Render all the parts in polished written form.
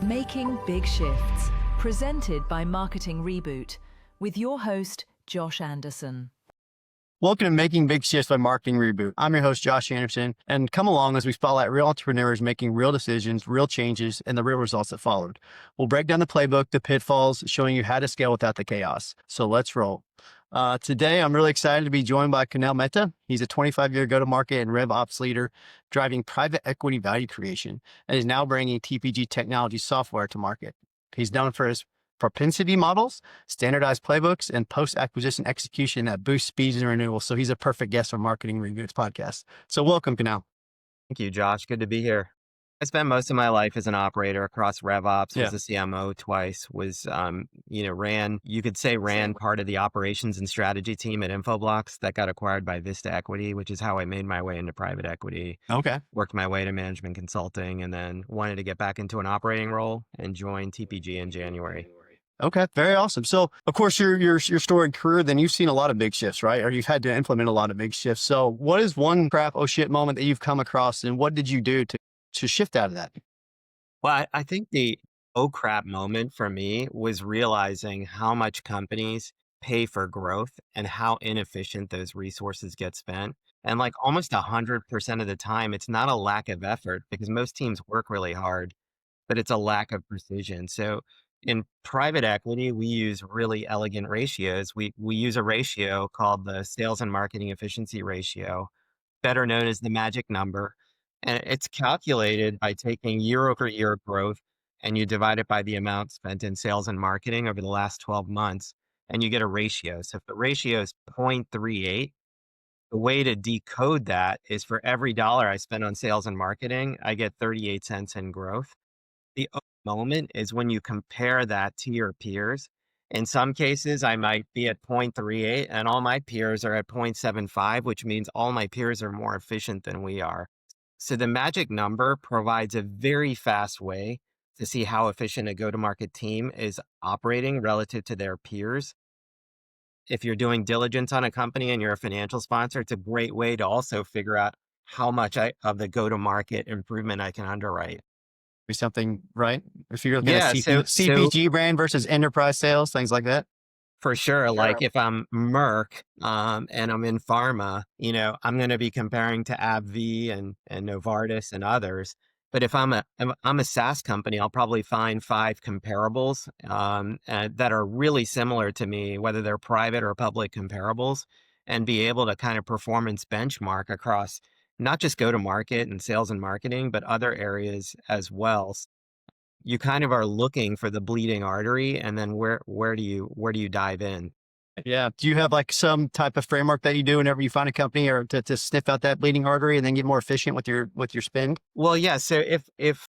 Making Big Shifts, presented by Marketing Reboot, with your host, Josh Anderson. Welcome to Making Big Shifts by Marketing Reboot. I'm your host, Josh Anderson, and come along as we spotlight real entrepreneurs making real decisions, real changes, and the real results that followed. We'll break down the playbook, the pitfalls, showing you how to scale without the chaos. So let's roll. Today, I'm really excited to be joined by Kunal Mehta. He's a 25-year go-to-market and RevOps leader, driving private equity value creation, and is now bringing TPG technology software to market. He's known for his propensity models, standardized playbooks, and post-acquisition execution that boosts speeds and renewal. So he's a perfect guest for Marketing Reboot's podcast. So welcome, Kunal. Thank you, Josh. Good to be here. I spent most of my life as an operator across RevOps, was a CMO twice, ran part of the operations and strategy team at Infoblox that got acquired by Vista Equity, which is how I made my way into private equity. Okay. Worked my way to management consulting and then wanted to get back into an operating role and joined TPG in January. Okay, very awesome. So, of course, your storied career, then you've seen a lot of big shifts, right? Or you've had to implement a lot of big shifts. So what is one crap, oh shit moment that you've come across, and what did you do to shift out of that? Well, I think the oh crap moment for me was realizing how much companies pay for growth and how inefficient those resources get spent. And like almost 100% of the time, it's not a lack of effort because most teams work really hard, but it's a lack of precision. So in private equity, we use really elegant ratios. We use a ratio called the sales and marketing efficiency ratio, better known as the magic number. And it's calculated by taking year over year growth and you divide it by the amount spent in sales and marketing over the last 12 months, and you get a ratio. So if the ratio is 0.38, the way to decode that is for every dollar I spend on sales and marketing, I get 38 cents in growth. The moment is when you compare that to your peers. In some cases, I might be at 0.38 and all my peers are at 0.75, which means all my peers are more efficient than we are. So the magic number provides a very fast way to see how efficient a go-to-market team is operating relative to their peers. If you're doing diligence on a company and you're a financial sponsor, it's a great way to also figure out how much of the go-to-market improvement I can underwrite. Be something, right? If you're looking at CPG brand versus enterprise sales, things like that. For sure. Like if I'm Merck and I'm in pharma, I'm going to be comparing to AbbVie and Novartis and others. But if I'm a SaaS company, I'll probably find 5 comparables that are really similar to me, whether they're private or public comparables, and be able to kind of performance benchmark across not just go-to-market and sales and marketing, but other areas as well. You kind of are looking for the bleeding artery, and then where do you dive in? Yeah. Do you have like some type of framework that you do whenever you find a company, or to sniff out that bleeding artery and then get more efficient with your spend? Well, yeah. So if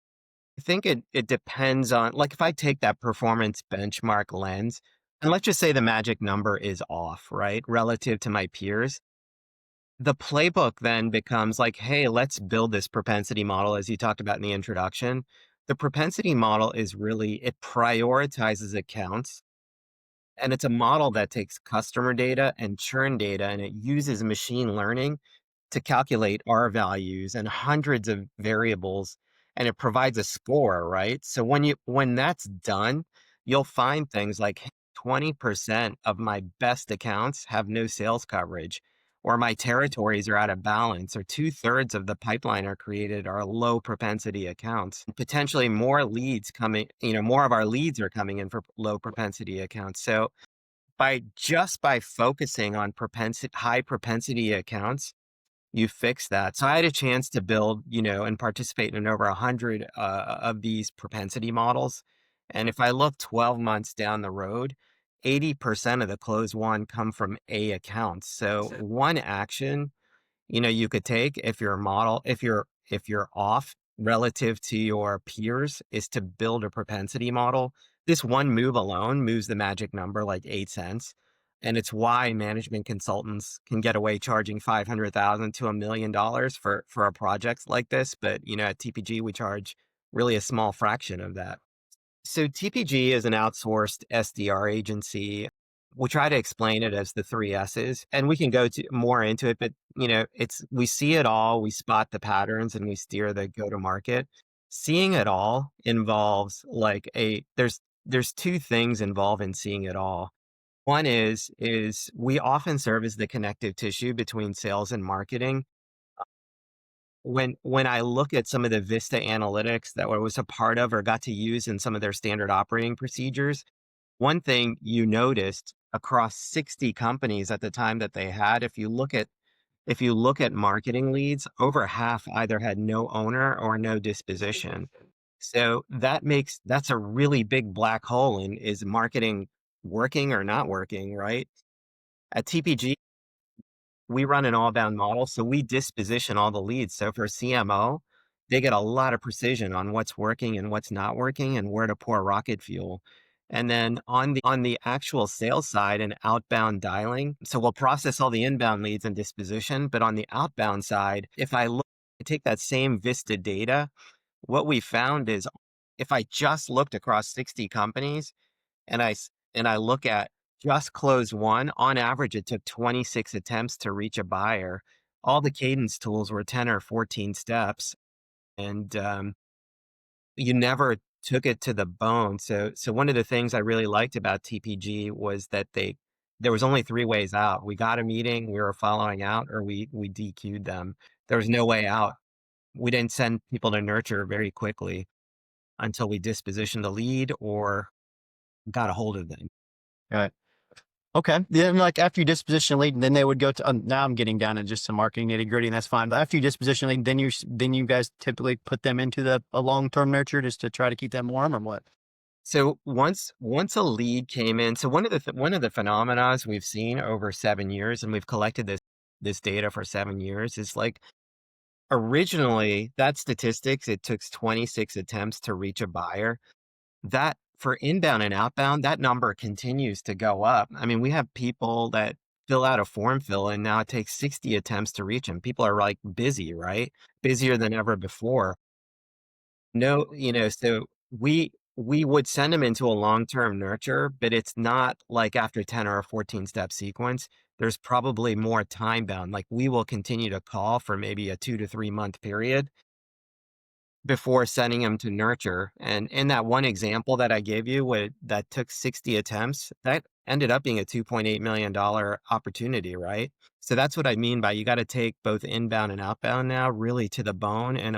I think it depends on, like, if I take that performance benchmark lens, and let's just say the magic number is off, right, relative to my peers, the playbook then becomes like, hey, let's build this propensity model, as you talked about in the introduction. The propensity model is really, it prioritizes accounts, and it's a model that takes customer data and churn data, and it uses machine learning to calculate R values and hundreds of variables, and it provides a score, right? So when that's done, you'll find things like 20% of my best accounts have no sales coverage, or my territories are out of balance, or 2/3 of the pipeline are low propensity accounts. Potentially more leads coming, more of our leads are coming in for low propensity accounts. So by focusing on high propensity accounts, you fix that. So I had a chance to build, and participate in over 100 of these propensity models. And if I look 12 months down the road, 80% of the close won come from A accounts. So one action, you could take if you're off relative to your peers, is to build a propensity model. This one move alone moves the magic number like 8 cents. And it's why management consultants can get away charging $500,000 to $1 million for a project like this. But, at TPG, we charge really a small fraction of that. So TPG is an outsourced SDR agency. We try to explain it as the 3 S's, and we can go more into it, but we see it all, we spot the patterns, and we steer the go-to-market. Seeing it all involves there's two things involved in seeing it all. One is we often serve as the connective tissue between sales and marketing. When I look at some of the Vista analytics that I was a part of or got to use in some of their standard operating procedures, one thing you noticed across 60 companies at the time that they had, if you look at marketing leads, over half either had no owner or no disposition. So that's a really big black hole in is marketing working or not working, right? At TPG, we run an all-bound model, so we disposition all the leads. So for CMO, they get a lot of precision on what's working and what's not working and where to pour rocket fuel. And then on the actual sales side and outbound dialing, so we'll process all the inbound leads and disposition, but on the outbound side, if I take that same Vista data, what we found is if I just looked across 60 companies and I look at just close one, on average, it took 26 attempts to reach a buyer. All the cadence tools were 10 or 14 steps, and you never took it to the bone. So one of the things I really liked about TPG was that there was only three ways out. We got a meeting, we were following out, or we DQ'd them. There was no way out. We didn't send people to nurture very quickly until we dispositioned the lead or got a hold of them. Right. Okay. Then, like after you disposition a lead, then they would go to. Now I'm getting down to just some marketing nitty gritty, and that's fine. But after you disposition a lead, then you guys typically put them into a long term nurture just to try to keep them warm, or what? So once a lead came in, so one of the phenomena we've seen over 7 years, and we've collected this data for 7 years, is like originally that statistics it took 26 attempts to reach a buyer. That for inbound and outbound, that number continues to go up. I mean, we have people that fill out a form fill and now it takes 60 attempts to reach them. People are like busy, right? Busier than ever before. No, so we would send them into a long-term nurture, but it's not like after 10 or a 14-step sequence. There's probably more time bound. Like we will continue to call for maybe a 2 to 3 month period before sending them to nurture. And in that one example that I gave you, that took 60 attempts, that ended up being a $2.8 million opportunity, right? So that's what I mean by you got to take both inbound and outbound now really to the bone and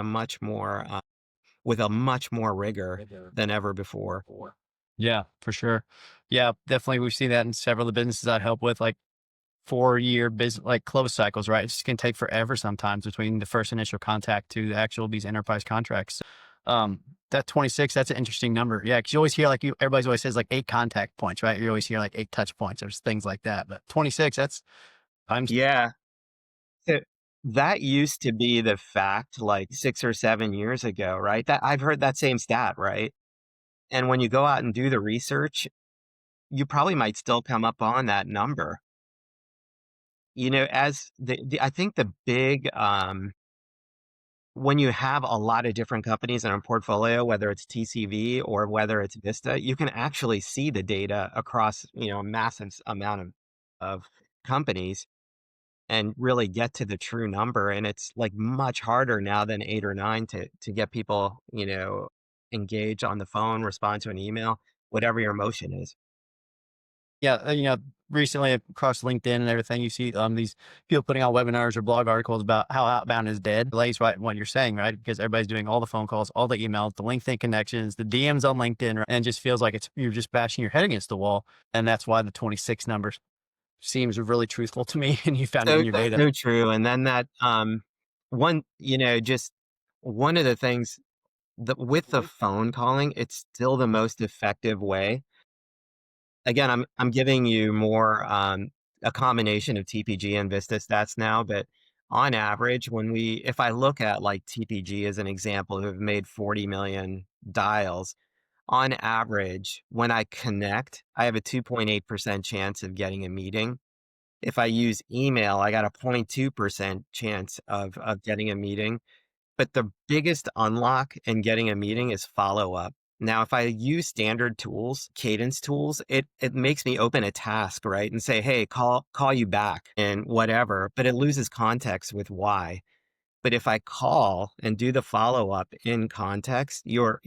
with a much more rigor than ever before. Yeah, for sure. Yeah, definitely. We've seen that in several of the businesses I help with, like 4-year business, like close cycles, right? It just can take forever sometimes between the first initial contact to the actual, these enterprise contracts. That 26, that's an interesting number. Yeah. Cause you always hear everybody's always says like 8 contact points, right? You always hear like 8 touch points. There's things like that, but 26, I'm Yeah. So that used to be the fact like 6 or 7 years ago, right? That I've heard that same stat, right? And when you go out and do the research, you probably might still come up on that number. As I think the big, when you have a lot of different companies in a portfolio, whether it's TCV or whether it's Vista, you can actually see the data across, a massive amount of companies and really get to the true number. And it's like much harder now than 8 or 9 to get people, engaged on the phone, respond to an email, whatever your motion is. Yeah, recently across LinkedIn and everything, you see these people putting out webinars or blog articles about how outbound is dead. Lays right what you're saying, right? Because everybody's doing all the phone calls, all the emails, the LinkedIn connections, the DMs on LinkedIn, right? And it just feels like you're just bashing your head against the wall. And that's why the 26 numbers seems really truthful to me. And you found it in So your that's data. so true. And then just one of the things that with the phone calling, it's still the most effective way. Again, I'm giving you more a combination of TPG and Vista stats now, but on average, if I look at like TPG as an example, who have made 40 million dials, on average, when I connect, I have a 2.8% chance of getting a meeting. If I use email, I got a 0.2% chance of getting a meeting. But the biggest unlock in getting a meeting is follow up. Now, if I use standard tools, cadence tools, it makes me open a task, right? And say, hey, call you back and whatever, but it loses context with why. But if I call and do the follow-up in context, your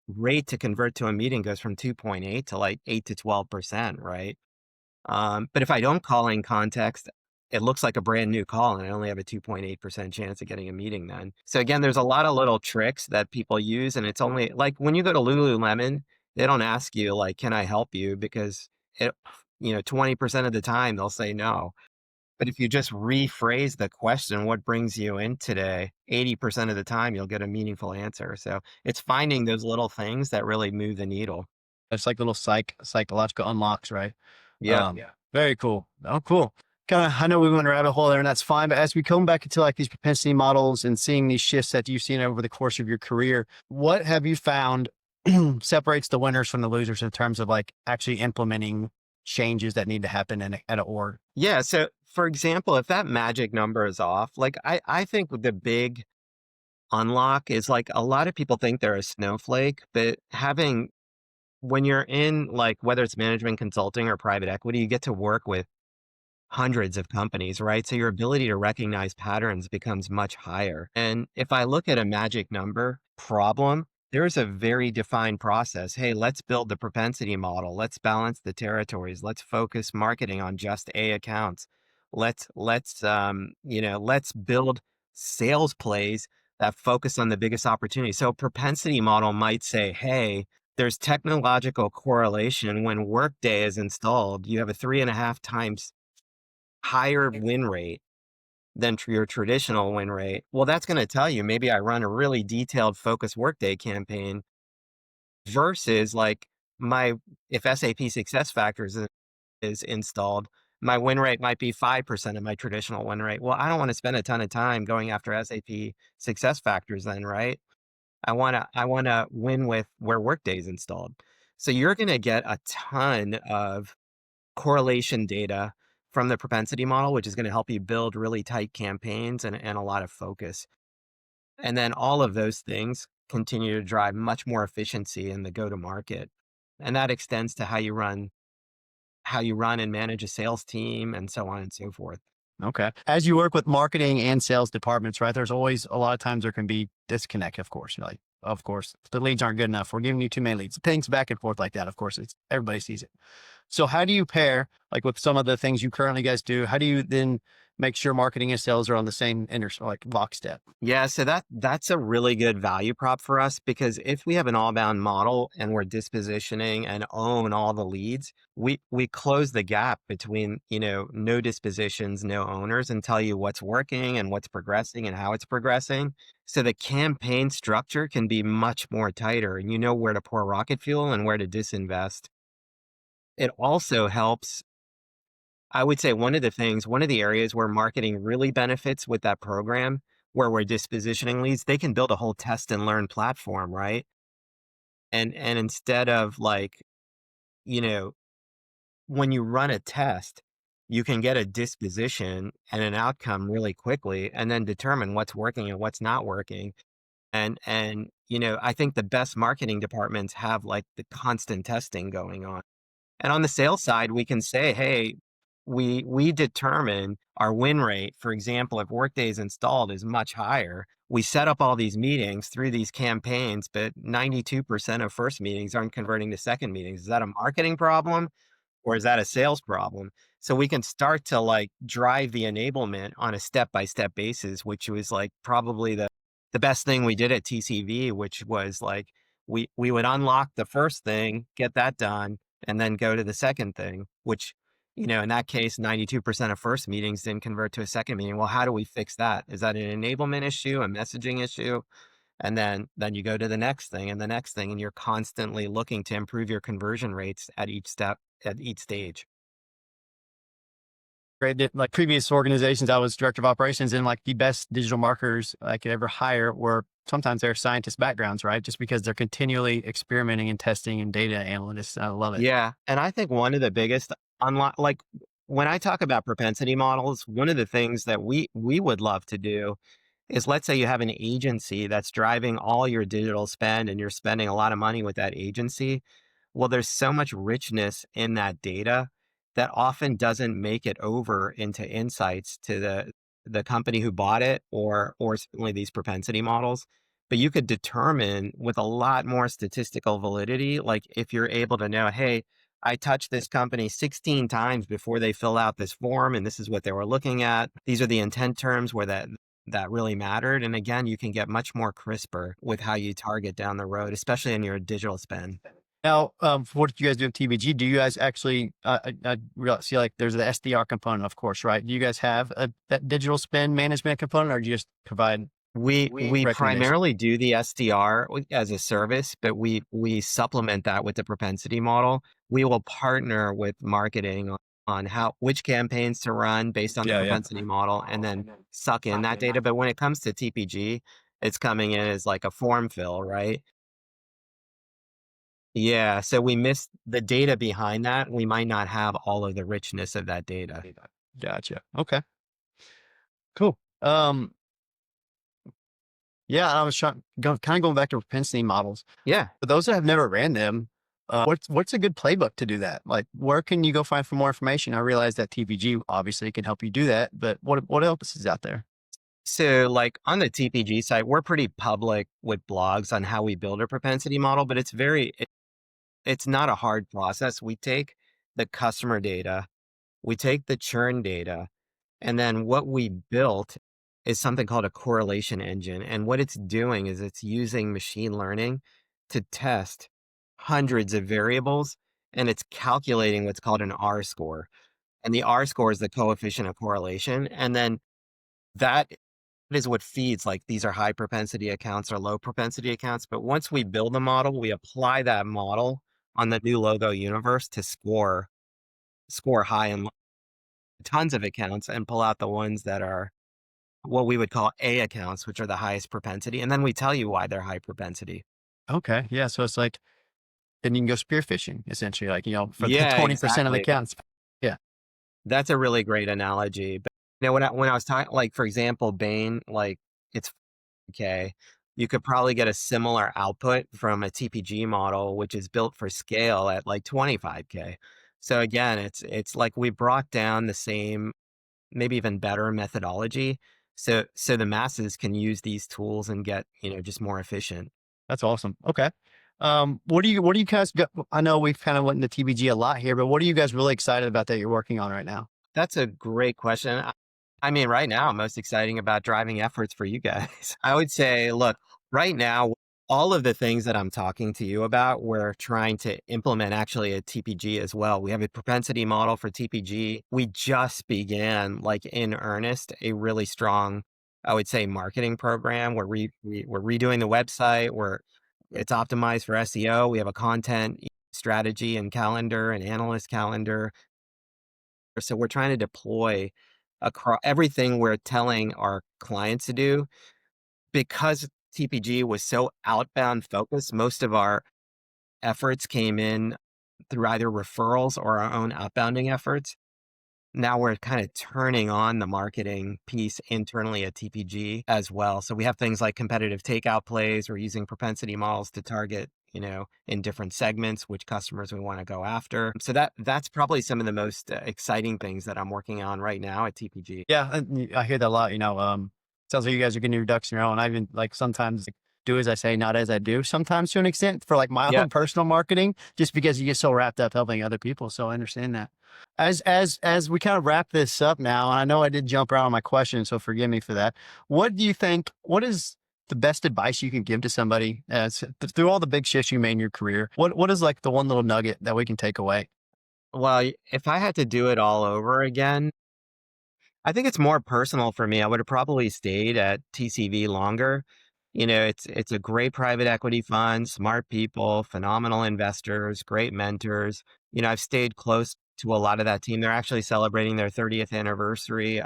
rate to convert to a meeting goes from 2.8 to like 8 to 12%, right? But if I don't call in context, it looks like a brand new call and I only have a 2.8% chance of getting a meeting then. So again, there's a lot of little tricks that people use. And it's only like when you go to Lululemon, they don't ask you like, can I help you? Because 20% of the time they'll say no. But if you just rephrase the question, what brings you in today? 80% of the time you'll get a meaningful answer. So it's finding those little things that really move the needle. It's like little psychological unlocks, right? Yeah. Very cool. Oh, cool. Kind of, I know we went a rabbit hole there, and that's fine. But as we come back into like these propensity models and seeing these shifts that you've seen over the course of your career, what have you found separates the winners from the losers in terms of like actually implementing changes that need to happen at an org? Yeah. So for example, if that magic number is off, like I think the big unlock is like a lot of people think they're a snowflake, but when you're in like whether it's management consulting or private equity, you get to work with hundreds of companies, right? So your ability to recognize patterns becomes much higher. And if I look at a magic number problem, there's a very defined process. Hey, let's build the propensity model. Let's balance the territories. Let's focus marketing on just A accounts. Let's build sales plays that focus on the biggest opportunity. So propensity model might say, hey, there's technological correlation when Workday is installed. You have a 3.5 times higher win rate than your traditional win rate. Well, that's going to tell you maybe I run a really detailed focused Workday campaign versus like if SAP SuccessFactors is installed, my win rate might be 5% of my traditional win rate. Well, I don't want to spend a ton of time going after SAP SuccessFactors then, right? I want to win with where Workday is installed. So you're going to get a ton of correlation data from the propensity model, which is going to help you build really tight campaigns and a lot of focus. And then all of those things continue to drive much more efficiency in the go-to-market. And that extends to how you run and manage a sales team and so on and so forth. Okay. As you work with marketing and sales departments, right? There's always a lot of times there can be disconnect, of course. You're like, of course, the leads aren't good enough. We're giving you too many leads. Things back and forth like that. Of course, everybody sees it. So how do you pair like with some of the things you currently guys do? How do you then make sure marketing and sales are on the same like lockstep? Yeah, so that's a really good value prop for us because if we have an all-bound model and we're dispositioning and own all the leads, we close the gap between, no dispositions, no owners, and tell you what's working and what's progressing and how it's progressing. So the campaign structure can be much more tighter and you know where to pour rocket fuel and where to disinvest. It also helps. I would say one of the areas where marketing really benefits with that program, where we're dispositioning leads, they can build a whole test and learn platform, right? And instead of like, you know, when you run a test, you can get a disposition and an outcome really quickly and then determine what's working and what's not working. And I think the best marketing departments have like the constant testing going on. And on the sales side, we can say, hey, we determine our win rate. For example, if Workday is installed is much higher, we set up all these meetings through these campaigns, but 92% of first meetings aren't converting to second meetings. Is that a marketing problem or is that a sales problem? So we can start to like drive the enablement on a step-by-step basis, which was like probably the best thing we did at TCV, which was like we would unlock the first thing, get that done, and then go to the second thing, which, in that case, 92% of first meetings didn't convert to a second meeting. Well, how do we fix that? Is that an enablement issue, a messaging issue? And then you go to the next thing and the next thing, and you're constantly looking to improve your conversion rates at each step, at each stage. Great. Like previous organizations, I was director of operations, and like the best digital marketers I could ever hire were sometimes they're scientist backgrounds, right? Just because they're continually experimenting and testing and data analysts. I love it. Yeah. And I think one of the biggest like when I talk about propensity models, one of the things that we would love to do is let's say you have an agency that's driving all your digital spend and you're spending a lot of money with that agency. Well, there's so much richness in that data that often doesn't make it over into insights to the company who bought it or certainly these propensity models. But you could determine with a lot more statistical validity, like if you're able to know, hey, I touched this company 16 times before they fill out this form, and this is what they were looking at. These are the intent terms where that really mattered. And again, you can get much more crisper with how you target down the road, especially in your digital spend. Now, for what you guys do at TBG, do you guys actually, see like there's the SDR component, of course, right? Do you guys have that digital spend management component, or do you just provide We recommendations? primarily do the SDR as a service, but we supplement that with the propensity model. We will partner with marketing on which campaigns to run based on the Yeah, yeah. propensity model and then suck in that data. But when it comes to TPG, it's coming in as like a form fill, right? Yeah, so we miss the data behind that. We might not have all of the richness of that data. Gotcha. Okay, cool. Yeah, I was kind of going back to propensity models. Yeah. For those that have never ran them, what's a good playbook to do that? Like, where can you go find for more information? I realize that TPG obviously can help you do that, but what else is out there? So like on the TPG site, we're pretty public with blogs on how we build a propensity model, but it's not a hard process. We take the customer data, we take the churn data, and then what we built is something called a correlation engine. And what it's doing is it's using machine learning to test hundreds of variables, and it's calculating what's called an R score. And the R score is the coefficient of correlation. And then that is what feeds like these are high propensity accounts or low propensity accounts. But once we build the model, we apply that model on the new logo universe to score high and tons of accounts and pull out the ones that are what we would call A accounts, which are the highest propensity. And then we tell you why they're high propensity. Okay, yeah, so it's like then you can go spearfishing essentially, like for the Yeah, 20% of the exactly. accounts. Yeah. That's a really great analogy. But when I was talking, like for example, Bain, like it's okay. You could probably get a similar output from a TPG model, which is built for scale at like 25K. So again, it's like we brought down the same, maybe even better methodology. So the masses can use these tools and get, just more efficient. That's awesome. Okay. What do you guys got? I know we've kind of went into TBG a lot here, but what are you guys really excited about that you're working on right now? That's a great question. I mean, right now, most exciting about driving efforts for you guys. I would say, look, right now, all of the things that I'm talking to you about, we're trying to implement actually at TPG as well. We have a propensity model for TPG. We just began, like in earnest, a really strong, I would say, marketing program where we're redoing the website. It's optimized for SEO. We have a content strategy and calendar and analyst calendar. So we're trying to deploy across everything we're telling our clients to do. Because TPG was so outbound focused, most of our efforts came in through either referrals or our own outbounding efforts. Now we're kind of turning on the marketing piece internally at TPG as well. So we have things like competitive takeout plays. We're using propensity models to target, in different segments, which customers we want to go after. So that's probably some of the most exciting things that I'm working on right now at TPG. Yeah, I hear that a lot. Sounds like you guys are getting your ducks in a row, and I even like sometimes do as I say, not as I do. Sometimes to an extent for like my Yeah. own personal marketing, just because you get so wrapped up helping other people. So I understand that. As we kind of wrap this up now, and I know I did jump around on my question, so forgive me for that. What do you think? What is the best advice you can give to somebody through all the big shifts you made in your career? What is like the one little nugget that we can take away? Well, if I had to do it all over again, I think it's more personal for me. I would have probably stayed at TCV longer. It's a great private equity fund, smart people, phenomenal investors, great mentors. I've stayed close to a lot of that team. They're actually celebrating their 30th anniversary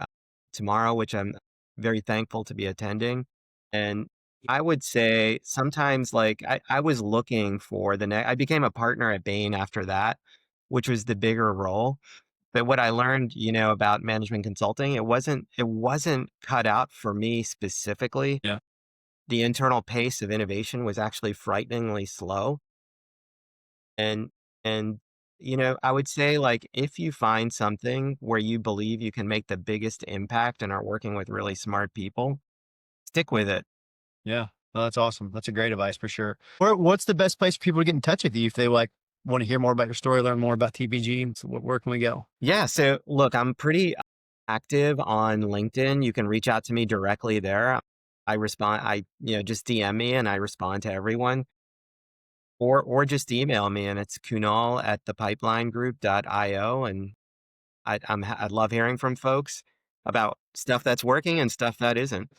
tomorrow, which I'm very thankful to be attending. And I would say sometimes like I was looking for the next, I became a partner at Bain after that, which was the bigger role. But what I learned, about management consulting, it wasn't cut out for me specifically. Yeah. The internal pace of innovation was actually frighteningly slow. And and I would say like if you find something where you believe you can make the biggest impact and are working with really smart people, stick with it. Yeah. Well, that's awesome. That's a great advice for sure. What's the best place for people to get in touch with you if they like want to hear more about your story, learn more about TPG? So where can we go? Yeah. So look, I'm pretty active on LinkedIn. You can reach out to me directly there. I respond, just DM me and I respond to everyone. Or just email me, and it's Kunal at thepipelinegroup.io. And I love hearing from folks about stuff that's working and stuff that isn't.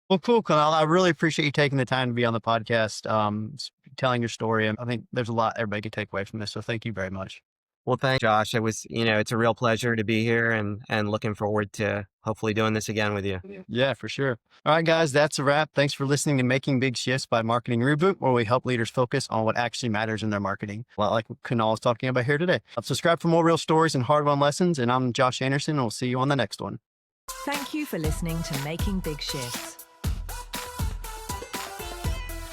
Well, cool, Kunal. I really appreciate you taking the time to be on the podcast, telling your story. And I think there's a lot everybody could take away from this. So thank you very much. Well, thanks, Josh. It's a real pleasure to be here and looking forward to hopefully doing this again with you. Yeah, for sure. All right, guys, that's a wrap. Thanks for listening to Making Big Shifts by Marketing Reboot, where we help leaders focus on what actually matters in their marketing. Well, like Kunal is talking about here today. Subscribe for more real stories and hard-won lessons. And I'm Josh Anderson, and we'll see you on the next one. Thank you for listening to Making Big Shifts.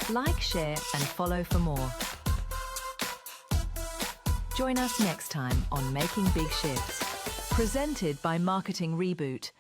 Like, share, and follow for more. Join us next time on Making Big Shifts, presented by Marketing Reboot,